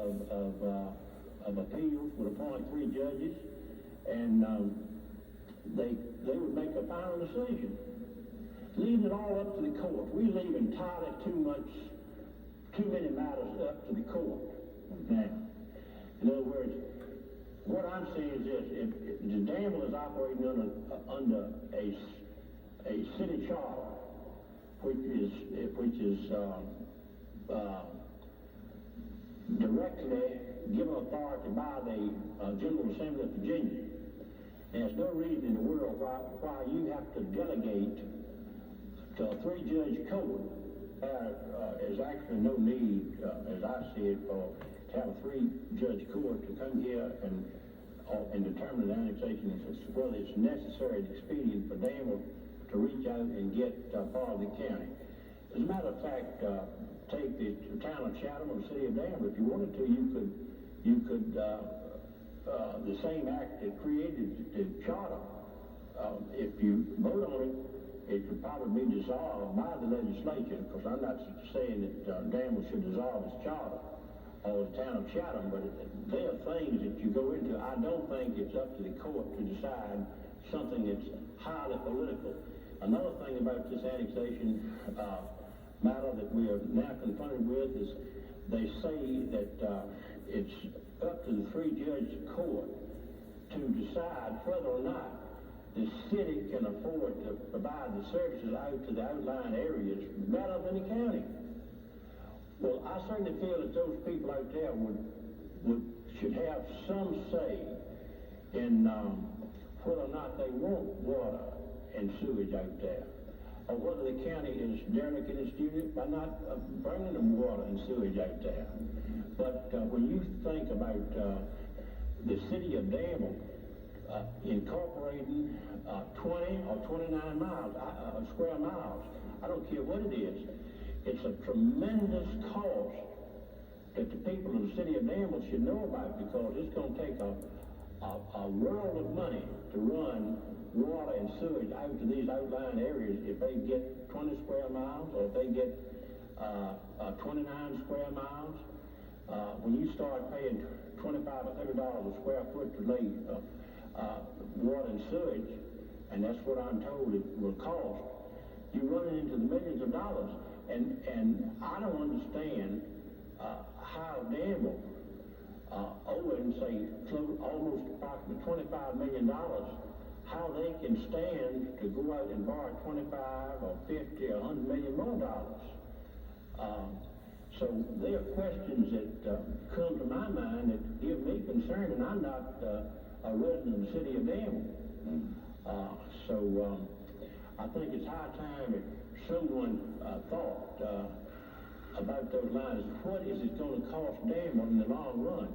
of Appeals would appoint 3 judges, and they would make a final decision, leaving it all up to the court. We leave entirely too many matters up to the court now. In other words, what I'm saying is this: if the Danville is operating under a city charter, which is directly given authority by the General Assembly of Virginia, there's no reason in the world why you have to delegate to a 3-judge court. There's actually no need, as I see it, to have a 3-judge court to come here and determine the annexation, whether it's necessary and expedient for Danville to reach out and get part of the county. As a matter of fact, take the town of Chatham or the city of Danville. If you wanted to, you could the same act that created the charter, if you vote on it, it could probably be dissolved by the legislature. Of course, I'm not saying that Danville should dissolve its charter or the town of Chatham, but there are things that you go into. I don't think it's up to the court to decide something that's highly political. Another thing about this annexation matter that we are now confronted with is they say that it's up to the 3-judge court to decide whether or not the city can afford to provide the services out to the outlying areas better than the county. Well, I certainly feel that those people out there should have some say in whether or not they want water and sewage out there, or whether the county is derelict in its duty by not bringing them water and sewage out there. But when you think about the city of Danville incorporating 20 or 29 miles, square miles, I don't care what it is, it's a tremendous cost that the people of the city of Danville should know about, because it's going to take a world of money to run water and sewage out to these outlying areas if they get 20 square miles or if they get 29 square miles. When you start paying $25 or $30 a square foot to lay water and sewage, and that's what I'm told it will cost, you run into the millions of dollars. And I don't understand how Danville, owing, say, almost approximately $25 million, how they can stand to go out and borrow 25 or 50 or 100 million more dollars. So there are questions that come to my mind that give me concern, and I'm not a resident of the city of Danville. So I think it's high time that someone thought about those lines. What is it going to cost Danville in the long run?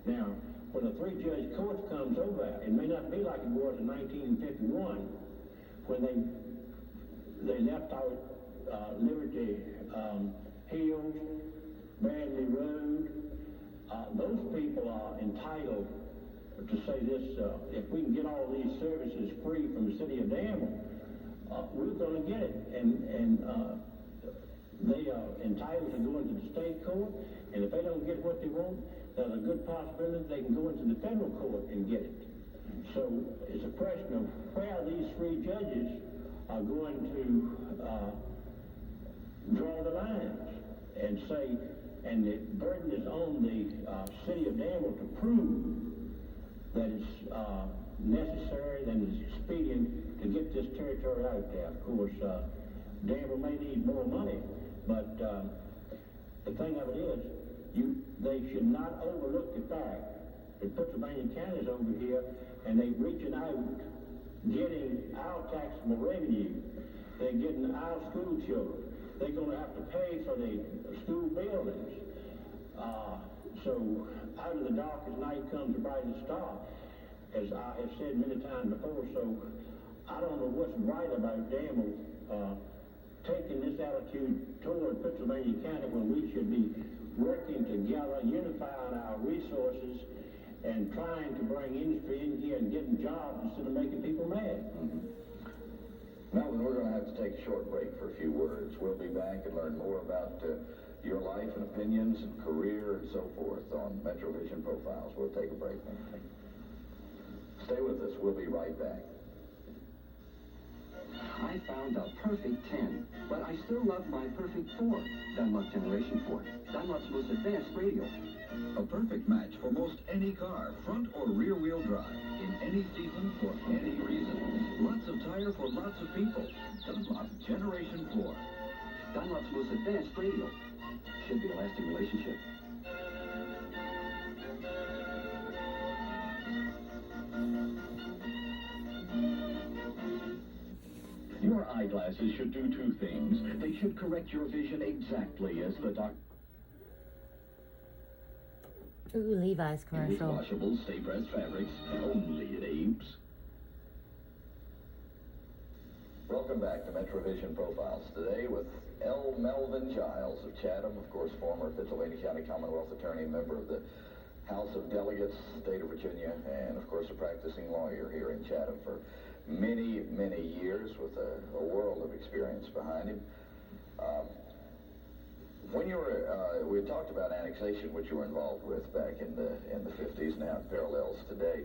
Now, when a 3-judge court comes over, it may not be like it was in 1951 when they left out Liberty Hills, Bradley Road. Those people are entitled to say this: if we can get all these services free from the city of Danville, we're going to get it, and they are entitled to go into the state court, and if they don't get what they want, there's a good possibility they can go into the federal court and get it. So it's a question of where these 3 judges are going to draw the lines and say, and the burden is on the city of Danville to prove that it's necessary and it's expedient to get this territory out there. Of course, Danville may need more money, but the thing of it is, they should not overlook the fact that Pennsylvania County's over here and they're reaching out, getting our taxable revenue. They're getting our school children. They're going to have to pay for the school buildings. So out of the darkest night comes the brightest star, as I have said many times before. So I don't know what's right about Danville taking this attitude toward Pennsylvania County when we should be working together, unifying our resources, and trying to bring industry in here and getting jobs instead of making people mad. Melvin, we're going to have to take a short break for a few words. We'll be back and learn more about your life and opinions and career and so forth on Metrovision Profiles. We'll take a break now. Stay with us. We'll be right back. I found a perfect 10, but I still love my perfect 4. Dunlop Generation 4. Dunlop's most advanced radial. A perfect match for most any car, front or rear wheel drive, in any season, for any reason. Lots of tire for lots of people. Dunlop Generation 4. Dunlop's most advanced radial. Should be a lasting relationship. Your eyeglasses should do two things. They should correct your vision exactly as the doctor. Ooh, Levi's commercial. Washable, stay-pressed fabrics, only at Abe's. Welcome back to Metrovision Profiles. Today with Melvin Giles of Chatham, of course, former Pennsylvania County Commonwealth Attorney, member of the House of Delegates, state of Virginia, and of course a practicing lawyer here in Chatham for many, many years with a world of experience behind him. When you were, we had talked about annexation, which you were involved with back in the 50s, now it parallels today.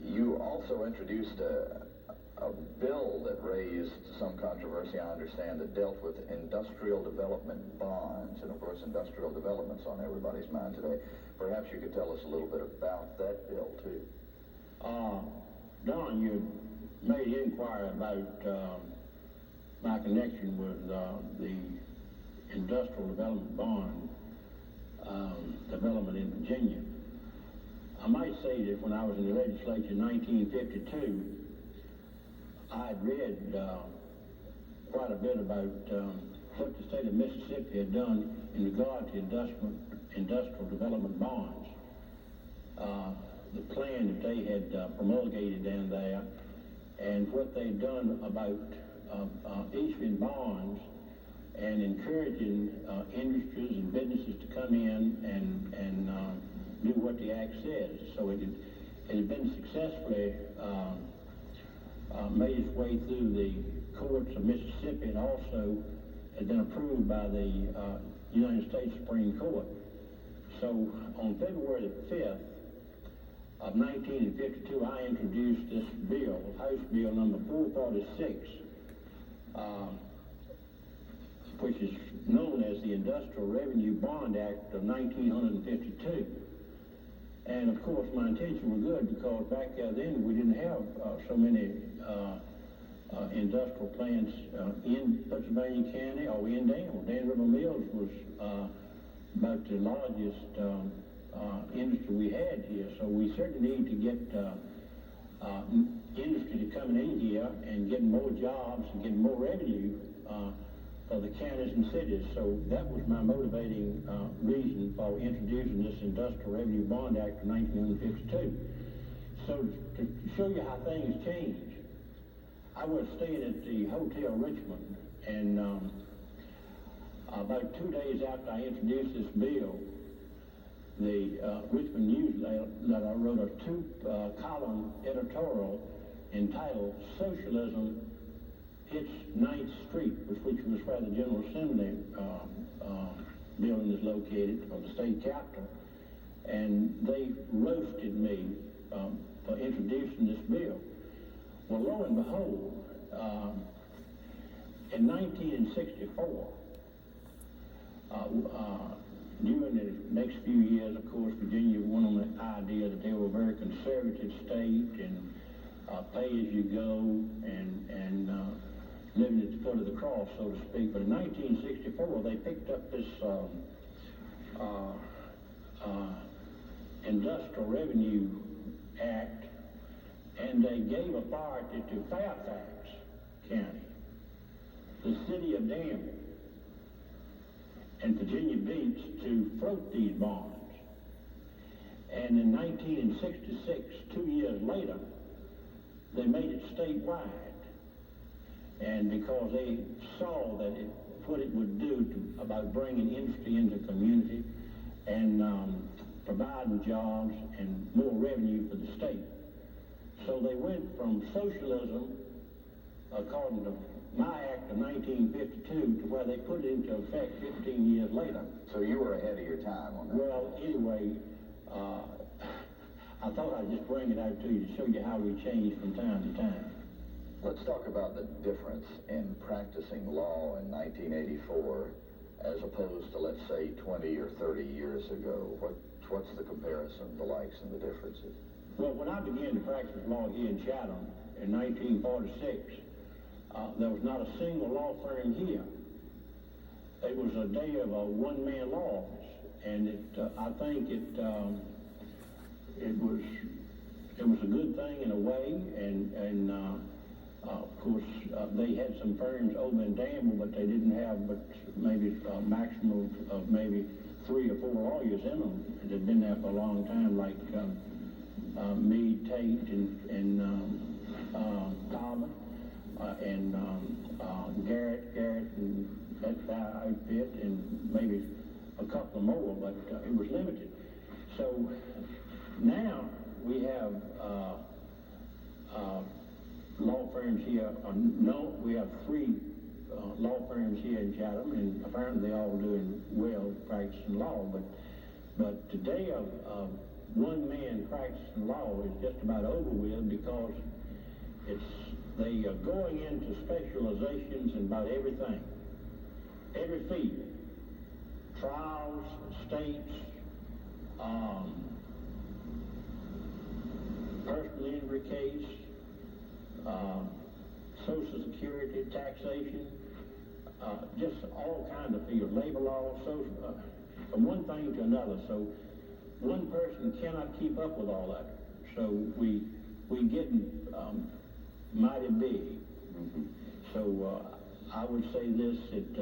You also introduced a bill that raised some controversy, I understand, that dealt with industrial development bonds, and of course industrial development's on everybody's mind today. Perhaps you could tell us a little bit about that bill, too. Don, you made inquiry about my connection with the industrial development bond development in Virginia. I might say that when I was in the legislature in 1952, I had read quite a bit about what the state of Mississippi had done in regard to industrial development bonds. The plan that they had promulgated down there, and what they'd done about issuing bonds and encouraging industries and businesses to come in and do what the act says. So it had been successfully made its way through the courts of Mississippi, and also had been approved by the United States Supreme Court. So on February the 5th of 1952, I introduced this bill, House Bill number 446, which is known as the Industrial Revenue Bond Act of 1952. And of course my intentions were good, because back then we didn't have so many industrial plants in Pennsylvania County or in Danville. Danville Mills was about the largest industry we had here, so we certainly need to get industry to come in here and get more jobs and get more revenue for the counties and cities. So that was my motivating reason for introducing this Industrial Revenue Bond Act of 1952. So to show you how things change, I was staying at the Hotel Richmond, and about 2 days after I introduced this bill, the Richmond Newsletter wrote a two-column editorial entitled "Socialism Hits 9th Street," which was where the General Assembly building is located, or the state capitol. And they roasted me for introducing this bill. Well, lo and behold, in 1964, during the next few years, of course, Virginia went on the idea that they were a very conservative state, and pay as you go, and living at the foot of the cross, so to speak. But in 1964, they picked up this Industrial Revenue Act, and they gave authority to Fairfax County, the city of Danville, and Virginia Beach to float these bonds. And in 1966, 2 years later, they made it statewide. And because they saw that what it would do about bringing industry into the community and providing jobs and more revenue for the state. So they went from socialism, according to my act of 1952 to where they put it into effect 15 years later. So you were ahead of your time on that. Well, anyway, I thought I'd just bring it out to you to show you how we change from time to time. Let's talk about the difference in practicing law in 1984 as opposed to, let's say, 20 or 30 years ago. What's the comparison, the likes and the differences? Well, when I began to practice law here in Chatham in 1946, there was not a single law firm here. It was a day of a one-man law office, and I think it was a good thing in a way, and of course they had some firms over in Danville, but they didn't have but maybe a maximum of maybe 3 or 4 lawyers in them that had been there for a long time, like me, Tate, and Thomas, and Garrett, and that outfit, and maybe a couple more, but it was limited. So now we have law firms here. We have 3 law firms here in Chatham, and apparently they're all doing well practicing law. But today, one man practicing law is just about over with because they are going into specializations in about everything, every field, trials, states, personal injury case, Social Security, taxation, just all kinds of fields, labor law, from one thing to another. So one person cannot keep up with all that. So we getting mighty big. Mm-hmm. So I would say this, that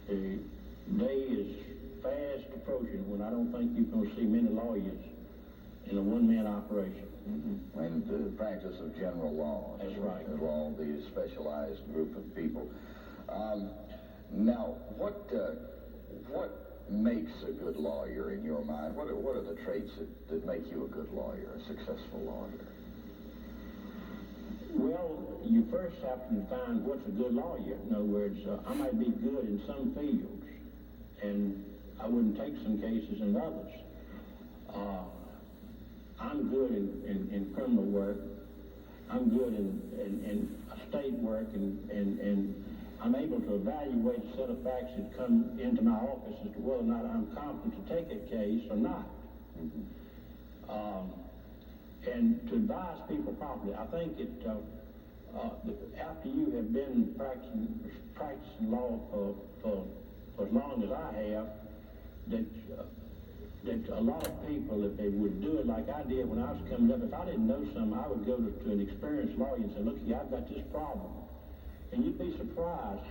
the day is fast approaching when I don't think you're going to see many lawyers in a one-man operation. Mm-hmm. And the practice of general law. That's right. Of all these specialized group of people. Now, what makes a good lawyer in your mind? What are the traits that make you a good lawyer, a successful lawyer? Well, you first have to define what's a good lawyer. In other words, I might be good in some fields, and I wouldn't take some cases in others. I'm good in criminal work. I'm good in estate work, and I'm able to evaluate a set of facts that come into my office as to whether or not I'm competent to take a case or not. Mm-hmm. And to advise people properly, I think after you have been practicing law for as long as I have, that a lot of people, if they would do it like I did when I was coming up, if I didn't know something, I would go to an experienced lawyer and say, look, I've got this problem. And you'd be surprised